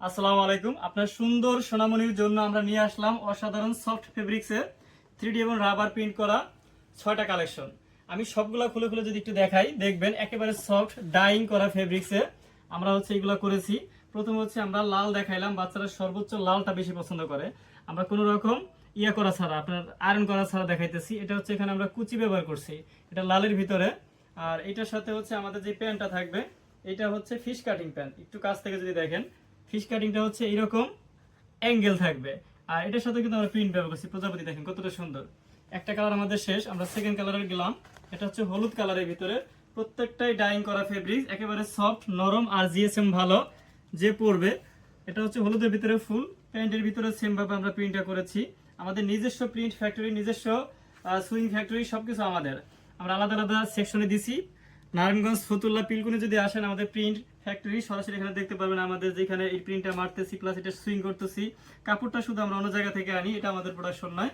আসসালামু আলাইকুম। আপনার সুন্দর সোনামণির জন্য আমরা নিয়ে আসলাম অসাধারণ সফট ফেব্রিক্সের 3D এবং রাবার প্রিন্ট করা 6টা কালেকশন। আমি সবগুলা খুলে খুলে যদি একটু দেখাই, দেখবেন একেবারে সফট ডাইং করা ফেব্রিক্সে আমরা এগুলা করেছি। প্রথম আমরা লাল দেখাইলাম, বাচ্চারা সর্বোচ্চ লালটা বেশি পছন্দ করে। আমরা কোনো রকম ইয়া করা ছাড়া, আপনার আয়রন করা ছাড়া দেখাইতেছি। এটা এখানে আমরা কুচি ব্যবহার করছি, এটা লালের ভিতরে। আর এটার সাথে আমাদের যে প্যান্টটা থাকবে, এটা ফিশ কাটিং প্যান্ট। একটু কাছ থেকে যদি দেখেন, ফিশ কাটিংটা এইরকম অ্যাঙ্গেল থাকবে। আর এটার সাথে কিন্তু আমরা প্রিন্ট ব্যবহার করছি, প্রজাপতি দেখেন কতটা সুন্দর। একটা কালার আমাদের শেষ, আমরা সেকেন্ড কালারে গেলাম। এটা হলুদ কালারের ভিতরে, প্রত্যেকটাই ডাইং করা ফেব্রিক, একেবারে সফট নরম আর জিএসএম ভালো যে পরবে। এটা হলুদের ভিতরে ফুল, প্যান্টের ভিতরে সেম ভাবে আমরা প্রিন্টটা করেছি। আমাদের নিজস্ব প্রিন্ট ফ্যাক্টরি, নিজস্ব সুইং ফ্যাক্টরি, সবকিছু আমাদের। আমরা আলাদা আলাদা সেকশনে দিছি। নারায়ণগঞ্জ ফতুল্লা পিলকুনে যদি আসেন, আমাদের প্রিন্ট ফ্যাক্টরি সরাসরি এখানে দেখতে পারবেন। আমাদের যেখানে এই প্রিন্টটা মারতেছি প্লাস এটা সুইং করতেছি, কাপড়টা শুধু আমরা অন্য জায়গা থেকে আনি, এটা আমাদের প্রোডাকশন নয়।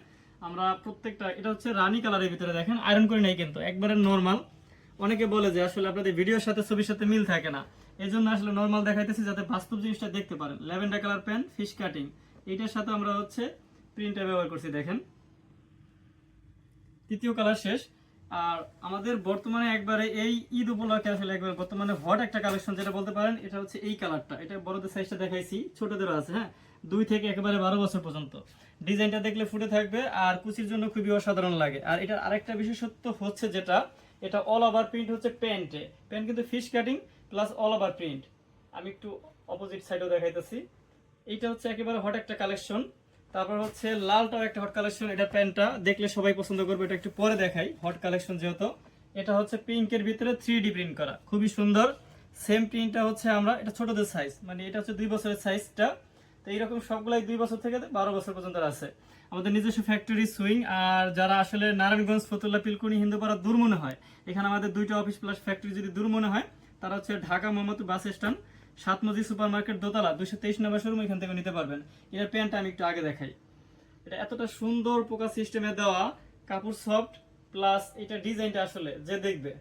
আমরা প্রত্যেকটা, এটা রানী কালারের ভিতরে দেখেন, আয়রন করে নাই কিন্তু, একবারে নর্মাল। অনেকে বলে যে আসলে আপনাদের ভিডিওর সাথে ছবির সাথে মিল থাকে না, এই জন্য আসলে নর্মাল দেখাইতেছি যাতে বাস্তব জিনিসটা দেখতে পারেন। Lavender colour pant, fish cutting, এইটার সাথে আমরা প্রিন্টটা ব্যবহার করছি দেখেন। তৃতীয় কালার শেষ। আর আমাদের বর্তমানে একবারে এই ঈদ উপলক্ষে আসলে একবার বর্তমানে হট একটা কালেকশন যেটা বলতে পারেন, এটা এই কালারটা। এটা বড়দের সাইজটা দেখাইছি, ছোটদেরও আছে, হ্যাঁ, 2 থেকে একেবারে 12 বছর পর্যন্ত। ডিজাইনটা দেখলে ফুটে থাকবে আর কুচির জন্য খুবই অসাধারণ লাগে। আর এটার আরেকটা বিশেষত্ব যেটা, এটা অল ওভার প্রিন্ট প্যান্টে। প্যান্ট কিন্তু fish cutting plus all over print. আমি একটু অপোজিট সাইডেও দেখাইতেছি। এইটা একেবারে হট একটা কালেকশন। তারপর লালটাও একটা হট কালেকশন। এটা প্যান্টটা দেখলে সবাই পছন্দ করবে, এটা একটু পরে দেখাই। হট কালেকশন যেহেতু, এটা পিঙ্কের ভিতরে 3D প্রিন্ট করা, খুবই সুন্দর। সেম প্রিন্টটা আমরা, এটা ছোটদের সাইজ, মানে এটা 2 বছরের সাইজটা। তো এইরকম সবগুলাই 2 বছর থেকে 12 বছর পর্যন্ত আছে। আমাদের নিজস্ব ফ্যাক্টরি সুইং। আর যারা আসলে নারায়ণগঞ্জ ফতুল্লা পিলকুনি হিন্দুপাড়া দূর মনে হয়, এখানে আমাদের 2টা অফিস প্লাস ফ্যাক্টরি যদি দূর মনে হয়, তারা ঢাকা মোহাম্মদপুর বাস স্ট্যান্ড, সাতমজি সুপার মার্কেট দোতলা 223 নম্বর শোরুম, এখান থেকে নিতে পারবেন। এটার প্যান্টটা আমি একটু আগে দেখাই। এটা এতটা সুন্দর পোকা সিস্টেমে দেওয়া, কাপড় সফট প্লাস এটা ডিজাইনটা আসলে যে দেখবে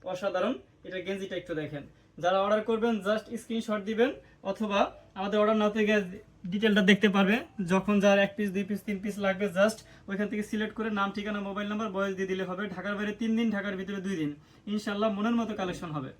অসাধারণ। এটা গেঞ্জিটা একটু দেখেন। যারা অর্ডার করবেন জাস্ট স্ক্রিনশট দিবেন, অথবা আমাদের অর্ডার না থেকে ডিটেলটা দেখতে পারবে। যখন যার 1 পিস 2 পিস 3 পিস লাগবে, জাস্ট ওইখান থেকে সিলেক্ট করে নাম, ঠিকানা, মোবাইল নাম্বার, বয়স দিয়ে দিলে হবে। ঢাকার বাইরে 3 দিন, ঢাকার ভিতরে 2 দিন। ইনশাল্লাহ মনের মতো কালেকশন হবে।